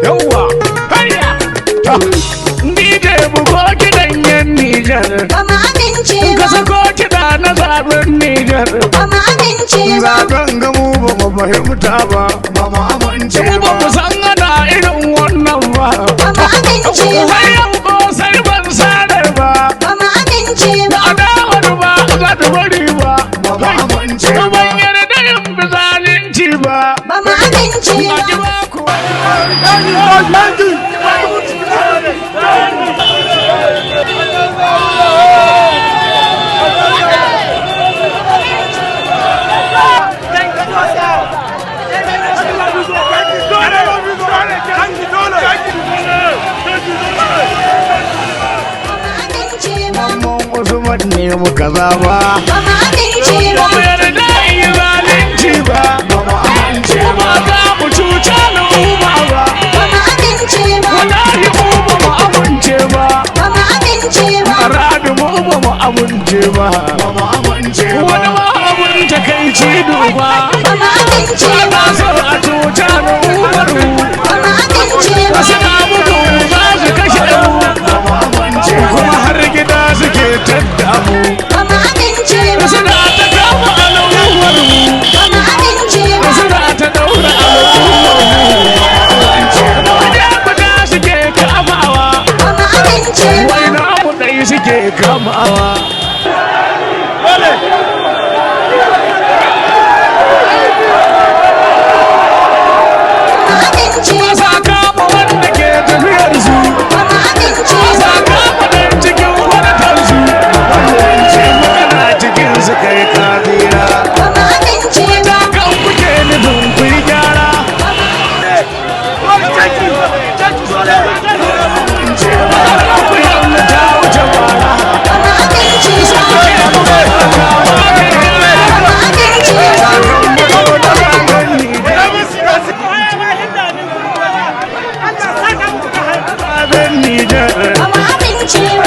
Yawwa, hayya! Ni da bugo kiɗan yan Nijar. Ba mu amince Ka ba. sako kiɗa na zaɓen Nijar. Ba mu amince ba. Zaɓen gamu ba mu fahimta ba. ba mu amince Mu ba mu san ana irin wannan ba. Ba mu amince ba. Har yau ko sai ban sadar ba. Ba mu amince ba. Adawar ba za ta bari ba. ba mu amince Ban yarda yin bi zalunci ba. Ba mu amince A ji ba. ba kuwa. Amince ba. Mamman Usman ne muka zaba. Ba mu amince ba. Ba mu yarda yi zalunci ba. ba mu amince Ba za mu cuta al'umma ba. Ba mu amince ba. Wallahi mu ba mu amince ba. Ba mu amince ba. Arabi mu ba mu amince ba. ba mu amince Wani ma abin takaici duba. Ba mu amince Ba ba. so a cuta al'ummar mu. Ba mu amince ba. Wasu na mutu za su kashe mu. ba mu amince Kuma har gida suke tadda mu. Ba mu amince ba. Suna ta kama al'ummar mu. Ba mu amince ba. Suna ta daura al'ummar mu. Wajen guda suke kamawa. Ba mu amince ba. Wai namu ɗai suke kamawa. Ba mu amince Ba ba. sa kama wanda ke tafiyar su. Ba mu amince Ba sa ba. kama ɗan cikin wadatar su. Magana cikin su kai kafira. Ba mu amince ba. Kan kuke nufin ku yi gyara. Ku yamma ta wuce bara. Ba mu amince ba. Ku Ba mu amince ba. Nijar. Ba mu amince ba.